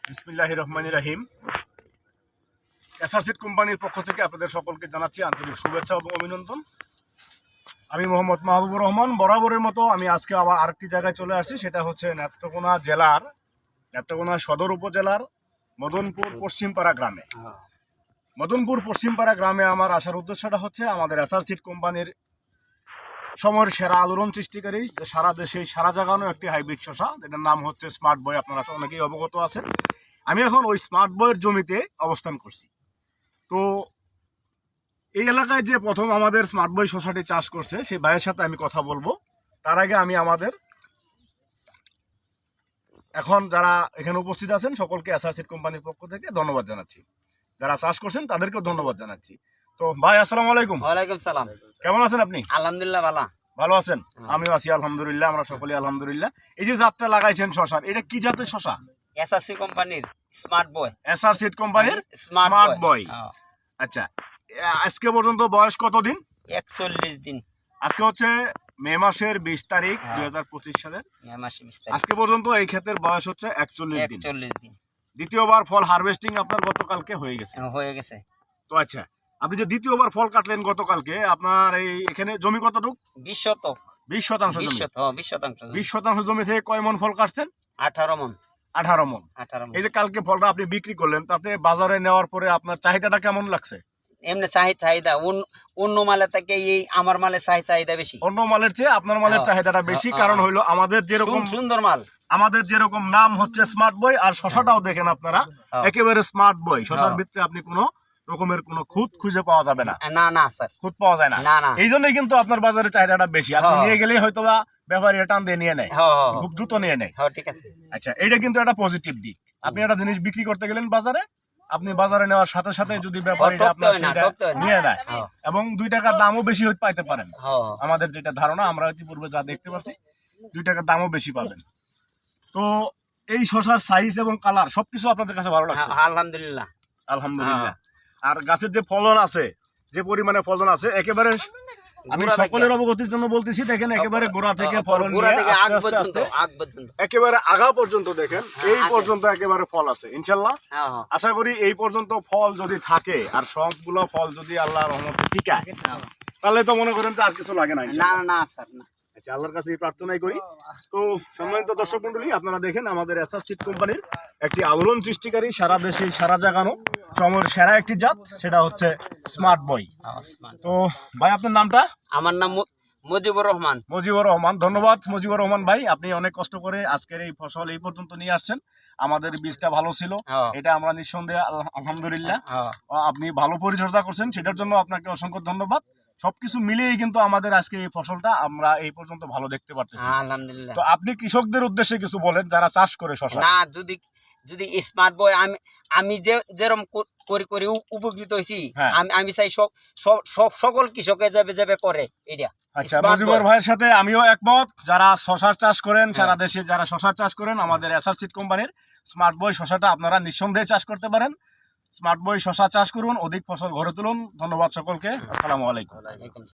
বিসমিল্লাহির রহমানির রহিম। SR seed কোম্পানির পক্ষ থেকে আপনাদের সকলকে জানাচ্ছি আন্তরিক শুভেচ্ছা এবং অভিনন্দন। আমি মোহাম্মদ মাহবুবুর রহমান। বরাবরের মতো আমি আজকে আবার আরেকটি জায়গায় চলে আসছি, সেটা হচ্ছে নেত্রকোনা সদর উপজেলার মদনপুর পশ্চিমপাড়া গ্রামে। মদনপুর পশ্চিমপাড়া গ্রামে আমার আসার উদ্দেশ্যটা হচ্ছে আমাদের এসআর সিড কোম্পানির সময়ের সেরা আলোড়ন সৃষ্টিকারী, সারা দেশে সারা জাগানো একটি হাইব্রিড শসা, যেটার নাম হচ্ছে স্মার্ট বয়। আপনারা অনেকেই অবগত আছেন। আমি এখন ওই স্মার্ট বয়ের জমিতে অবস্থান করছি। তো এই এলাকায় যে প্রথম আমাদের স্মার্ট বয় শসাটি চাষ করছে সেই ভাইয়ের সাথে আমি কথা বলবো। তার আগে আমি আমাদের এখন যারা এখানে উপস্থিত আছেন সকলকে এসআর সিড কোম্পানির পক্ষ থেকে ধন্যবাদ জানাচ্ছি। যারা চাষ করছেন তাদেরকেও ধন্যবাদ জানাচ্ছি। তো ভাই, আসসালামু আলাইকুম। ওয়ালাইকুম সালাম। কেমন আছেন আপনি? আলহামদুলিল্লাহ ভালো আছেন? আমিও আছি আলহামদুলিল্লাহ, আমরা সকলেই আলহামদুলিল্লাহ। এই যে জাতটা লাগাইছেন শসার, এটা কি জাতের শসা? এসআরসি কোম্পানির স্মার্ট বয়। এসআর সিড কোম্পানির স্মার্ট বয়। আচ্ছা, আজকে পর্যন্ত বয়স কতদিন? 41 দিন। আজকে হচ্ছে মে মাসের 20 তারিখ 2025 সালের। মে মাসে 20 তারিখ। আজকে পর্যন্ত এই ক্ষেতের বয়স হচ্ছে 41 দিন। 41 দিন। দ্বিতীয়বার ফল হারভেস্টিং আপনার গতকালকে হয়ে গেছে। হয়ে গেছে। তো আচ্ছা, আপনি যে দ্বিতীয়বার ফল কাটলেন গতকালকে, আপনার এই এখানে জমি কতটুক? 20 শতক। 20 শতাংশ জমি। 20 শতাংশ। 20 শতাংশ জমি থেকে কয় মন ফল কাটছেন? 18 মণ। 18 মন। 18 মণ। এই যে কালকে ফলটা আপনি বিক্রি করলেন, তাতে বাজারে নেওয়ার পরে আপনার চাহিদাটা কেমন লাগছে? এমনি চাহিদা অন্য মালের থেকে এই আমার মালের চাহিদা বেশি। অন্য মালের চেয়ে আপনার মালের চাহিদাটা বেশি, কারণ হইলো আমাদের যেরকম সুন্দর মাল, আমাদের যেরকম নাম হচ্ছে স্মার্ট বয়, আর শসাটাও দেখেন আপনারা একেবারে স্মার্ট বয়। শসার ভিতরে আপনি কোনো রকমের কোনো খুঁত খুঁজে পাওয়া যাবে না। না স্যার, খুঁত পাওয়া যায় না। এই জন্যই কিন্তু আপনার বাজারে চাহিদাটা বেশি। আপনি নিয়ে গেলেই হয়তো বা ব্যাপারী টান দিয়ে নিয়ে নেয়, খুব দ্রুত নিয়ে নেয়। ঠিক আছে। আচ্ছা, এটা কিন্তু একটা পজিটিভ দিক। আপনি একটা জিনিস বিক্রি করতে গেলেন বাজারে, আপনি বাজারে নেওয়ার সাথে সাথে যদি ব্যাপারীরা আপনার সেটা নিয়ে নেয় এবং 2 টাকার দামও বেশি হইতে পাইতে পারেন। আমাদের যেটা ধারণা, আমরা ইতিপূর্বে যা দেখতে পাচ্ছি, 2 টাকার দামও বেশি পাবেন। তো এই শসার সাইজ এবং কালার সবকিছু আপনাদের কাছে ভালো লাগছে? আলহামদুলিল্লাহ। আলহামদুলিল্লাহ। আর গাছের যে ফলন আছে, যে পরিমাণে ফলন আছে, একেবারে আমি সকলের অবগতির জন্য বলতেছি, দেখেন একেবারে গোড়া থেকে ফলন নিয়ে আস্তে আস্তে একেবারে আগা পর্যন্ত দেখেন, এই পর্যন্ত একেবারে ফল আছে ইনশাআল্লাহ। আশা করি এই পর্যন্ত ফল যদি থাকে আর সবগুলো ফল যদি আল্লাহর রহমতে টিকায়, তাহলে তো মনে করেন যে আর কিছু লাগে না। না স্যার, না। আচ্ছা, আল্লাহর কাছে প্রার্থনাই করি। তো সম্মানিত দর্শক মন্ডলী, আপনারা দেখেন আমাদের এসআর সিড কোম্পানির একটি আলোড়ন সৃষ্টিকারী, সারা দেশে সারা জাগানো সময়ের সেরা একটি জাত, সেটা হচ্ছে স্মার্ট বয়। তো ভাই, আপনার নামটা? আমার নাম মুজিবুর রহমান। মুজিবুর রহমান, ধন্যবাদ মুজিবুর রহমান ভাই। আপনি অনেক কষ্ট করে আজকের এই ফসল এই পর্যন্ত নিয়ে আসছেন। আমাদের বীজটা ভালো ছিল, এটা আমরা নিঃসন্দেহে আলহামদুলিল্লাহ। আপনি ভালো পরিচর্যা করছেন, সেটার জন্য আপনাকে অসংখ্য ধন্যবাদ। সবকিছু মিলিয়ে কিন্তু আমাদের আজকে এই ফসলটা আমরা এই পর্যন্ত ভালো দেখতে পারতেছি আলহামদুলিল্লাহ। তো আপনি কৃষকদের উদ্দেশ্যে কিছু বলেন যারা চাষ করে শসা। না, যদি স্মার্ট বয় আমি যেরকম করে উপকৃত হয়েছি, আমি চাই সকল কৃষকে যাবে করে এটা। আচ্ছা, মুজিবুর ভাইয়ের সাথে আমিও একমত। যারা শসার চাষ করেন, সারা দেশে যারা শসার চাষ করেন, আমাদের এসআর সিড কোম্পানির স্মার্ট বয় শসাটা আপনারা নিঃসন্দেহে চাষ করতে পারেন। স্মার্ট বয় শসা চাষ করুন, অধিক ফসল ঘরে তুলুন। ধন্যবাদ সকলকে। আসসালামু আলাইকুম।